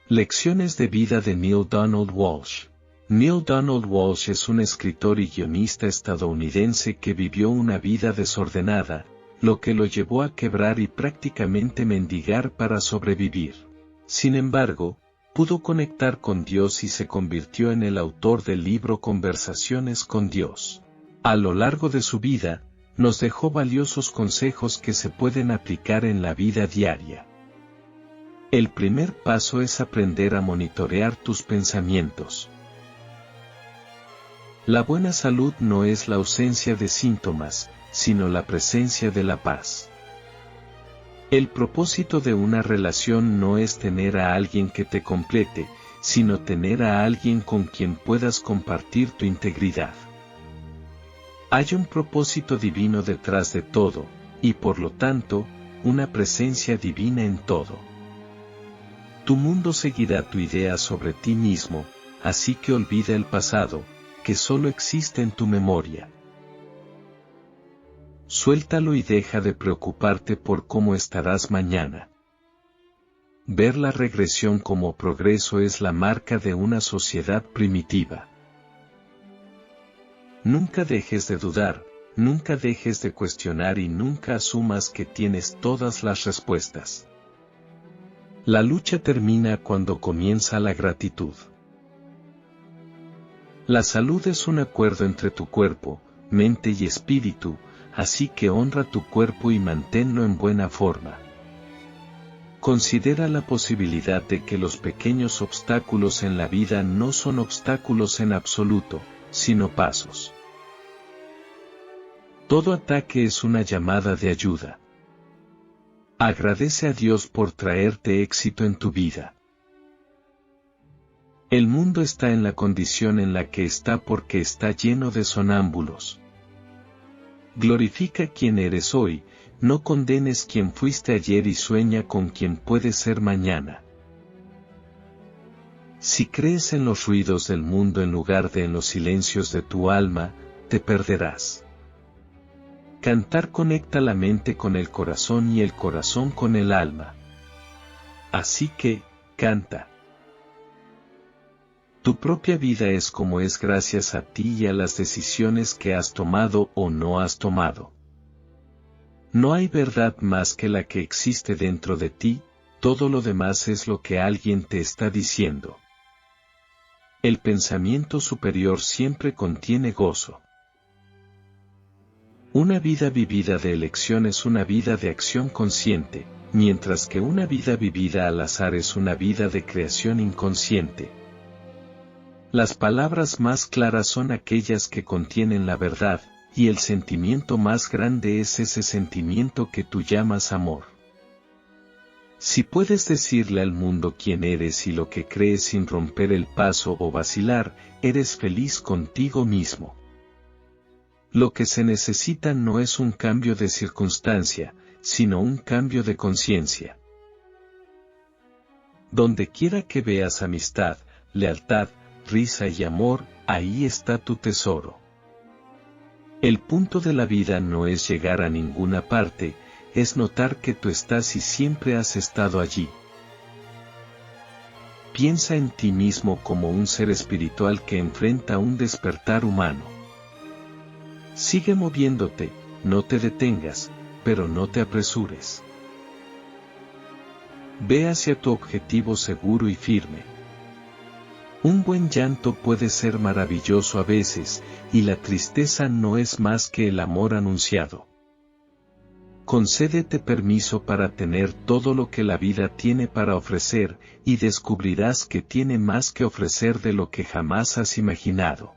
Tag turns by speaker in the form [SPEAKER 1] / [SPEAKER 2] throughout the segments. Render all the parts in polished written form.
[SPEAKER 1] Lecciones de vida de Neale Donald Walsch. Neale Donald Walsch es un escritor y guionista estadounidense que vivió una vida desordenada, lo que lo llevó a quebrar y prácticamente mendigar para sobrevivir. Sin embargo, pudo conectar con Dios y se convirtió en el autor del libro Conversaciones con Dios. A lo largo de su vida, nos dejó valiosos consejos que se pueden aplicar en la vida diaria. El primer paso es aprender a monitorear tus pensamientos. La buena salud no es la ausencia de síntomas, sino la presencia de la paz. El propósito de una relación no es tener a alguien que te complete, sino tener a alguien con quien puedas compartir tu integridad. Hay un propósito divino detrás de todo, y por lo tanto, una presencia divina en todo. Tu mundo seguirá tu idea sobre ti mismo, así que olvida el pasado, que solo existe en tu memoria. Suéltalo y deja de preocuparte por cómo estarás mañana. Ver la regresión como progreso es la marca de una sociedad primitiva. Nunca dejes de dudar, nunca dejes de cuestionar y nunca asumas que tienes todas las respuestas. La lucha termina cuando comienza la gratitud. La salud es un acuerdo entre tu cuerpo, mente y espíritu, así que honra tu cuerpo y manténlo en buena forma. Considera la posibilidad de que los pequeños obstáculos en la vida no son obstáculos en absoluto, sino pasos. Todo ataque es una llamada de ayuda. Agradece a Dios por traerte éxito en tu vida. El mundo está en la condición en la que está porque está lleno de sonámbulos. Glorifica quién eres hoy, no condenes quién fuiste ayer y sueña con quien puedes ser mañana. Si crees en los ruidos del mundo en lugar de en los silencios de tu alma, te perderás. Cantar conecta la mente con el corazón y el corazón con el alma. Así que, canta. Tu propia vida es como es gracias a ti y a las decisiones que has tomado o no has tomado. No hay verdad más que la que existe dentro de ti, todo lo demás es lo que alguien te está diciendo. El pensamiento superior siempre contiene gozo. Una vida vivida de elección es una vida de acción consciente, mientras que una vida vivida al azar es una vida de creación inconsciente. Las palabras más claras son aquellas que contienen la verdad, y el sentimiento más grande es ese sentimiento que tú llamas amor. Si puedes decirle al mundo quién eres y lo que crees sin romper el paso o vacilar, eres feliz contigo mismo. Lo que se necesita no es un cambio de circunstancia, sino un cambio de conciencia. Donde quiera que veas amistad, lealtad, risa y amor, ahí está tu tesoro. El punto de la vida no es llegar a ninguna parte, es notar que tú estás y siempre has estado allí. Piensa en ti mismo como un ser espiritual que enfrenta un despertar humano. Sigue moviéndote, no te detengas, pero no te apresures. Ve hacia tu objetivo seguro y firme. Un buen llanto puede ser maravilloso a veces, y la tristeza no es más que el amor anunciado. Concédete permiso para tener todo lo que la vida tiene para ofrecer, y descubrirás que tiene más que ofrecer de lo que jamás has imaginado.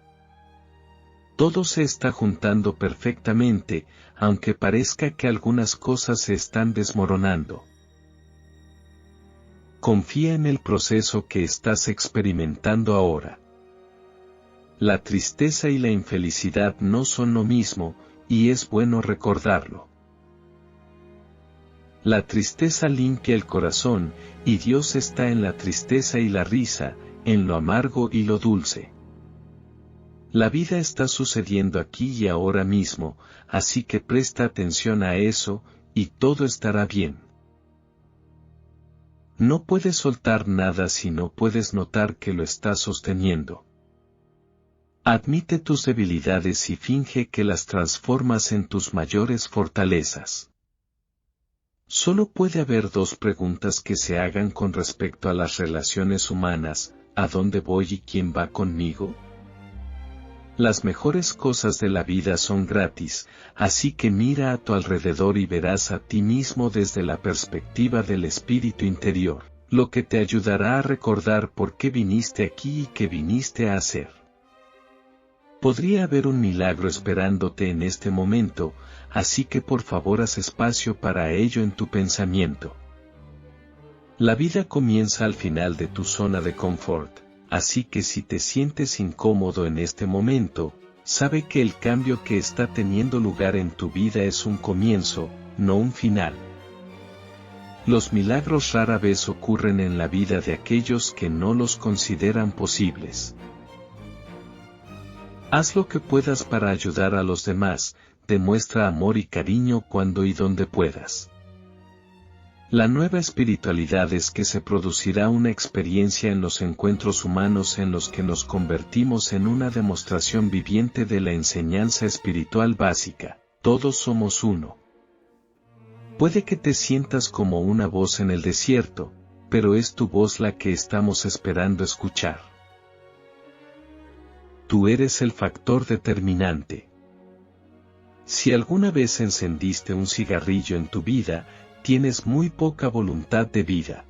[SPEAKER 1] Todo se está juntando perfectamente, aunque parezca que algunas cosas se están desmoronando. Confía en el proceso que estás experimentando ahora. La tristeza y la infelicidad no son lo mismo, y es bueno recordarlo. La tristeza limpia el corazón, y Dios está en la tristeza y la risa, en lo amargo y lo dulce. La vida está sucediendo aquí y ahora mismo, así que presta atención a eso, y todo estará bien. No puedes soltar nada si no puedes notar que lo estás sosteniendo. Admite tus debilidades y finge que las transformas en tus mayores fortalezas. Solo puede haber dos preguntas que se hagan con respecto a las relaciones humanas: ¿a dónde voy y quién va conmigo? Las mejores cosas de la vida son gratis, así que mira a tu alrededor y verás a ti mismo desde la perspectiva del espíritu interior, lo que te ayudará a recordar por qué viniste aquí y qué viniste a hacer. Podría haber un milagro esperándote en este momento, así que por favor haz espacio para ello en tu pensamiento. La vida comienza al final de tu zona de confort, así que si te sientes incómodo en este momento, sabe que el cambio que está teniendo lugar en tu vida es un comienzo, no un final. Los milagros rara vez ocurren en la vida de aquellos que no los consideran posibles. Haz lo que puedas para ayudar a los demás, demuestra amor y cariño cuando y donde puedas. La nueva espiritualidad es que se producirá una experiencia en los encuentros humanos en los que nos convertimos en una demostración viviente de la enseñanza espiritual básica: todos somos uno. Puede que te sientas como una voz en el desierto, pero es tu voz la que estamos esperando escuchar. Tú eres el factor determinante. Si alguna vez encendiste un cigarrillo en tu vida, tienes muy poca voluntad de vida.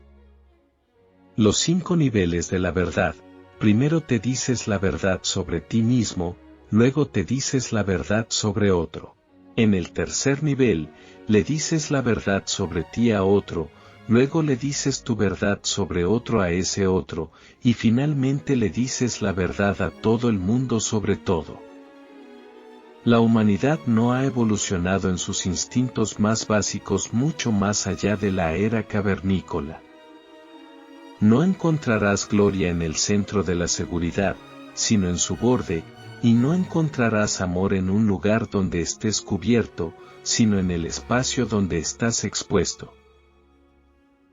[SPEAKER 1] Los 5 niveles de la verdad: primero te dices la verdad sobre ti mismo, luego te dices la verdad sobre otro. En el tercer nivel, le dices la verdad sobre ti a otro, luego le dices tu verdad sobre otro a ese otro, y finalmente le dices la verdad a todo el mundo sobre todo. La humanidad no ha evolucionado en sus instintos más básicos mucho más allá de la era cavernícola. No encontrarás gloria en el centro de la seguridad, sino en su borde, y no encontrarás amor en un lugar donde estés cubierto, sino en el espacio donde estás expuesto.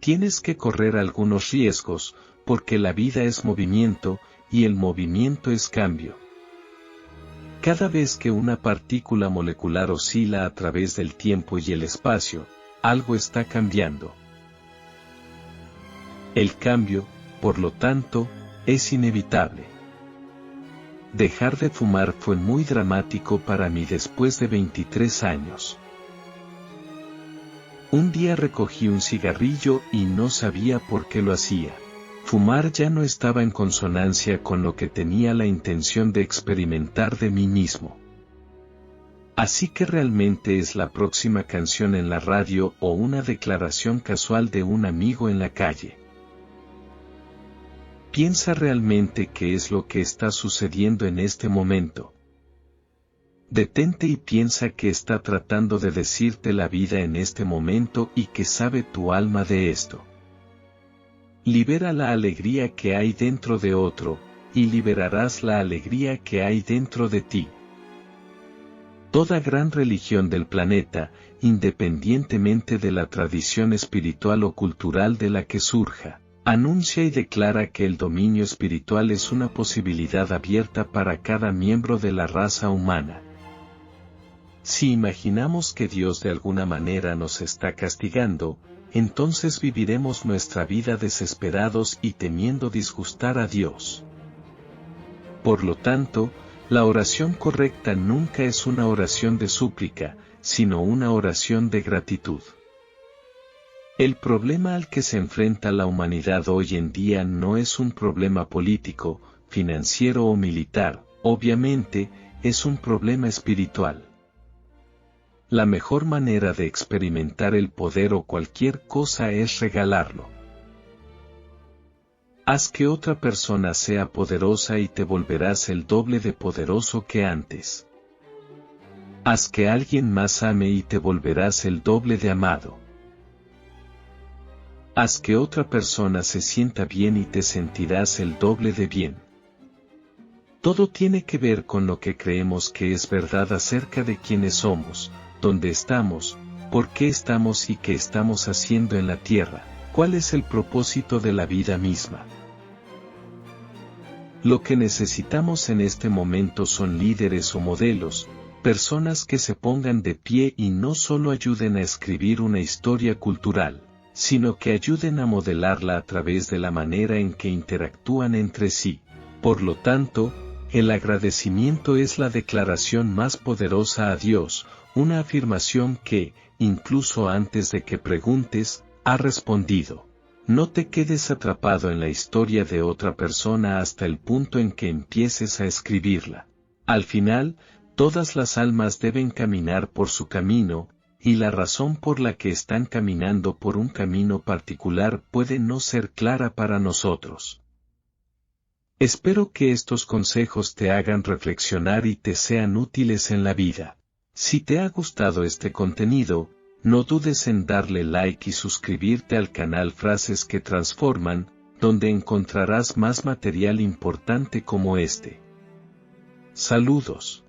[SPEAKER 1] Tienes que correr algunos riesgos, porque la vida es movimiento, y el movimiento es cambio. Cada vez que una partícula molecular oscila a través del tiempo y el espacio, algo está cambiando. El cambio, por lo tanto, es inevitable. Dejar de fumar fue muy dramático para mí después de 23 años. Un día recogí un cigarrillo y no sabía por qué lo hacía. Fumar ya no estaba en consonancia con lo que tenía la intención de experimentar de mí mismo. Así que realmente es la próxima canción en la radio o una declaración casual de un amigo en la calle. Piensa realmente qué es lo que está sucediendo en este momento. Detente y piensa qué está tratando de decirte la vida en este momento y qué sabe tu alma de esto. Libera la alegría que hay dentro de otro, y liberarás la alegría que hay dentro de ti. Toda gran religión del planeta, independientemente de la tradición espiritual o cultural de la que surja, anuncia y declara que el dominio espiritual es una posibilidad abierta para cada miembro de la raza humana. Si imaginamos que Dios de alguna manera nos está castigando, entonces viviremos nuestra vida desesperados y temiendo disgustar a Dios. Por lo tanto, la oración correcta nunca es una oración de súplica, sino una oración de gratitud. El problema al que se enfrenta la humanidad hoy en día no es un problema político, financiero o militar, obviamente, es un problema espiritual. La mejor manera de experimentar el poder o cualquier cosa es regalarlo. Haz que otra persona sea poderosa y te volverás el doble de poderoso que antes. Haz que alguien más ame y te volverás el doble de amado. Haz que otra persona se sienta bien y te sentirás el doble de bien. Todo tiene que ver con lo que creemos que es verdad acerca de quiénes somos, dónde estamos, por qué estamos y qué estamos haciendo en la tierra. ¿Cuál es el propósito de la vida misma? Lo que necesitamos en este momento son líderes o modelos, personas que se pongan de pie y no solo ayuden a escribir una historia cultural, sino que ayuden a modelarla a través de la manera en que interactúan entre sí. Por lo tanto, el agradecimiento es la declaración más poderosa a Dios, una afirmación que, incluso antes de que preguntes, ha respondido. No te quedes atrapado en la historia de otra persona hasta el punto en que empieces a escribirla. Al final, todas las almas deben caminar por su camino, y la razón por la que están caminando por un camino particular puede no ser clara para nosotros. Espero que estos consejos te hagan reflexionar y te sean útiles en la vida. Si te ha gustado este contenido, no dudes en darle like y suscribirte al canal Frases que Transforman, donde encontrarás más material importante como este. Saludos.